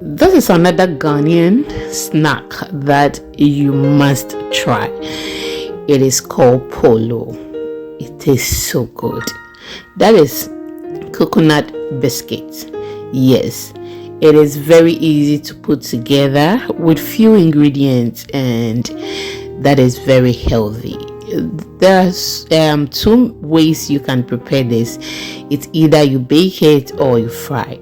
This is another Ghanaian snack that you must try. It is called polo. It tastes so good. That is coconut biscuits. Yes, it is very easy to put together with few ingredients, and that is very healthy. There's two ways you can prepare this. It's either you bake it or you fry,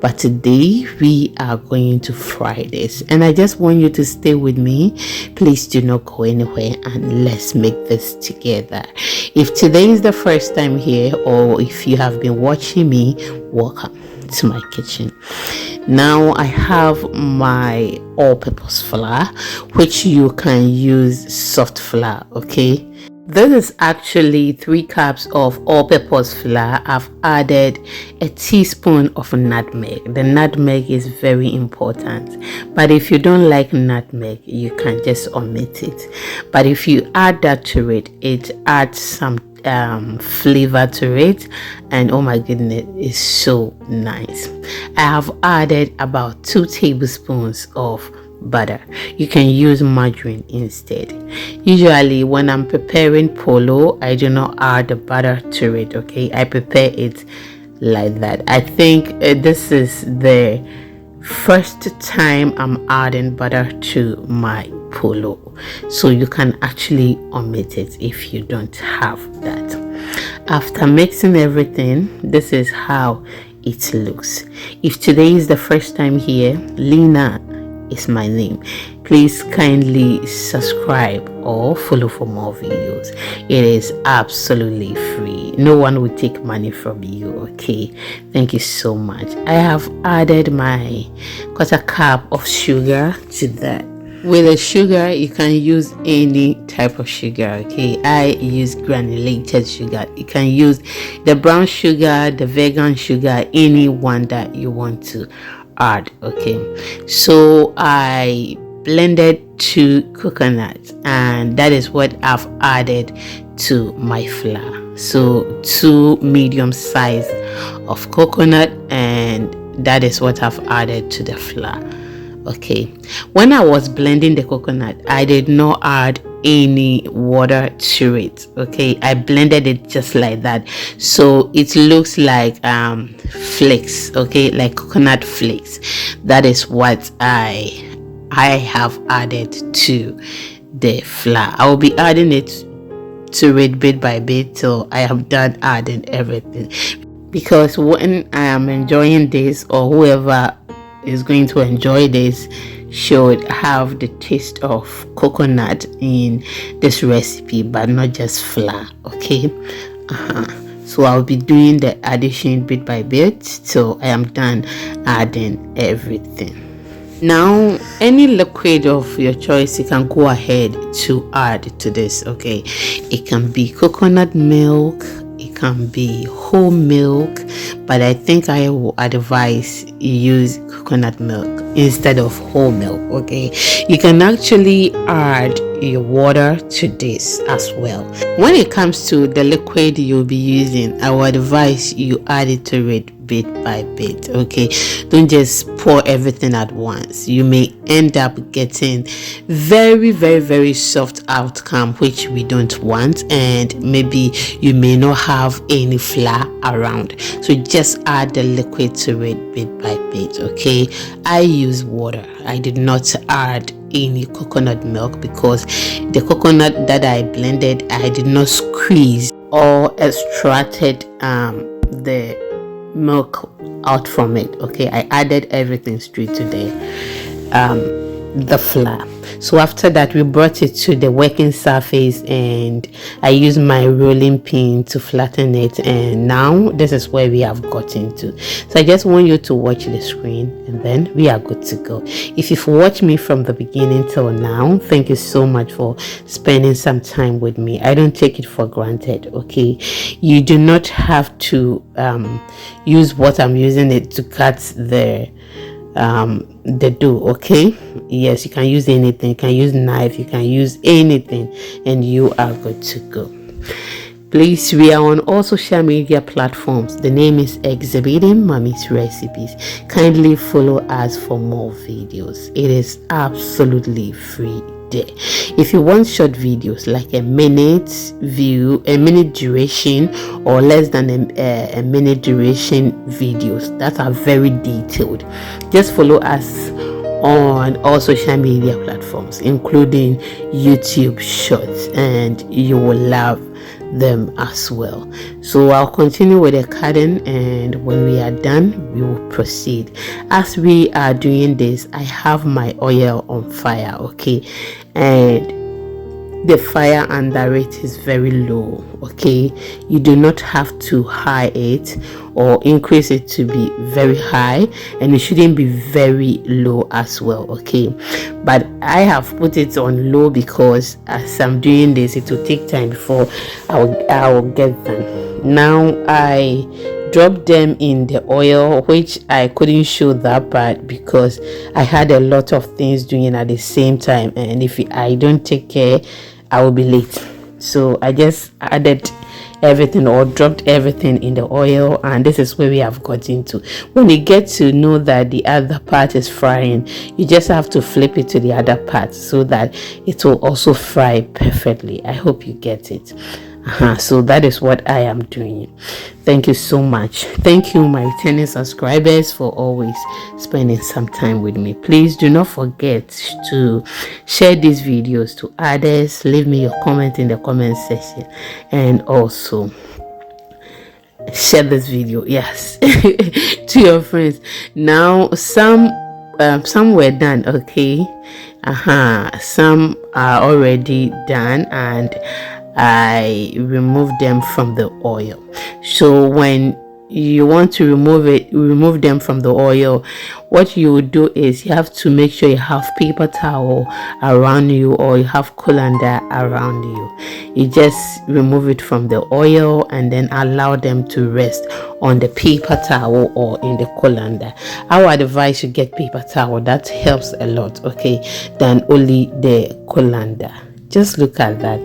but today we are going to fry this, and I just want you to stay with me. Please do not go anywhere, and let's make this together. If today is the first time here, or if you have been watching me, welcome to my kitchen. Now I have my all-purpose flour, which you can use soft flour. Okay, this is actually 3 cups of all-purpose flour. I've added a teaspoon of nutmeg. The nutmeg is very important, but if you don't like nutmeg, you can just omit it. But if you add that to it, it adds some flavor to it, and oh my goodness, it's so nice. I have added about 2 tablespoons of butter. You can use margarine instead. Usually when I'm preparing polo, I do not add the butter to it. Okay, I prepare it like that. I think this is the first time I'm adding butter to my polo, so you can actually omit it if you don't have that. After mixing everything, this is how it looks. If today is the first time here, Lena is my name. Please kindly subscribe or follow for more videos. It is absolutely free. No one will take money from you. Okay, thank you so much. I have added my 1/4 cup of sugar to that. With the sugar, you can use any type of sugar. Okay, I use granulated sugar. You can use the brown sugar, the vegan sugar, any one that you want to add. Okay, so I blended 2 coconuts, and that is what I've added to my flour. So 2 medium size of coconut, and that is what I've added to the flour. Okay, when I was blending the coconut, I did not add any water to it. Okay, I blended it just like that, so it looks like flakes. Okay, like coconut flakes. That is what I have added to the flour. I will be adding it to it bit by bit till I am done adding everything, because when I am enjoying this, or whoever is going to enjoy this should have the taste of coconut in this recipe, but not just flour. Okay, so I'll be doing the addition bit by bit till I am done adding everything. Now, any liquid of your choice, you can go ahead to add to this. Okay, it can be coconut milk, it can be whole milk, but I think I will advise you use coconut milk instead of whole milk. Okay, you can actually add your water to this as well. When it comes to the liquid you'll be using, I would advise you add it to it bit by bit. Okay, don't just pour everything at once. You may end up getting very soft outcome, which we don't want, and maybe you may not have any flour around. So just add the liquid to it bit by bit. Okay, I use water. I did not add any coconut milk because the coconut that I blended, I did not squeeze or extracted the milk out from it. Okay, I added everything straight to the flour. So after that, we brought it to the working surface, and I used my rolling pin to flatten it, and now this is where we have gotten to. So I just want you to watch the screen, and then we are good to go. If you've watched me from the beginning till now, thank you so much for spending some time with me. I don't take it for granted. Okay, you do not have to use what I'm using it to cut the dough. Okay, yes, you can use anything. You can use knife, you can use anything, and you are good to go. Please, we are on all social media platforms. The name is Exhibiting Mommy's Recipes. Kindly follow us for more videos. It is absolutely free there. If you want short videos like a minute duration, or less than a minute duration videos that are very detailed, just follow us on all social media platforms, including YouTube Shorts, and you will love them as well. So I'll continue with the cutting, and when we are done, we will proceed. As we are doing this, I have my oil on fire, okay, and the fire under it is very low, okay. You do not have to high it or increase it to be very high, and it shouldn't be very low as well, okay. But I have put it on low because as I'm doing this, it will take time before I'll get them. Now I dropped them in the oil, which I couldn't show that part because I had a lot of things doing at the same time, and if I don't take care, I will be late. So I just added everything or dropped everything in the oil, and this is where we have got into. When you get to know that the other part is frying, you just have to flip it to the other part so that it will also fry perfectly. I hope you get it. So that is what I am doing. Thank you so much. Thank you, my returning subscribers, for always spending some time with me. Please do not forget to share these videos to others. Leave me your comment in the comment section, and also share this video, yes, to your friends. Now some were done, okay. Some are already done, and I removed them from the oil. So when you want to remove them from the oil, what you would do is you have to make sure you have paper towel around you, or you have colander around you. You just remove it from the oil and then allow them to rest on the paper towel or in the colander. I would advise you get paper towel. That helps a lot, okay, than only the colander. Just look at that.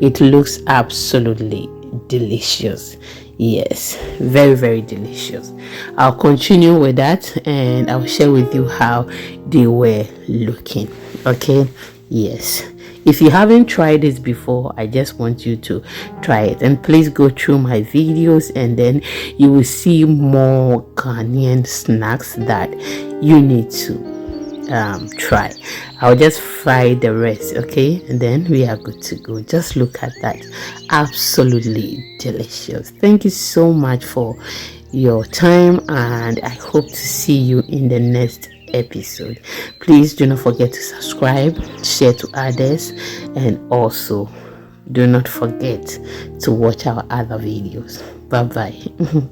It looks absolutely delicious. Yes, very, very delicious. I'll continue with that, and I'll share with you how they were looking, okay. Yes, if you haven't tried this before, I just want you to try it, and please go through my videos, and then you will see more Ghanaian snacks that you need to try. I'll just fry the rest, okay, and then we are good to go. Just look at that. Absolutely delicious. Thank you so much for your time, and I hope to see you in the next episode. Please do not forget to subscribe, share to others, and also do not forget to watch our other videos. Bye bye.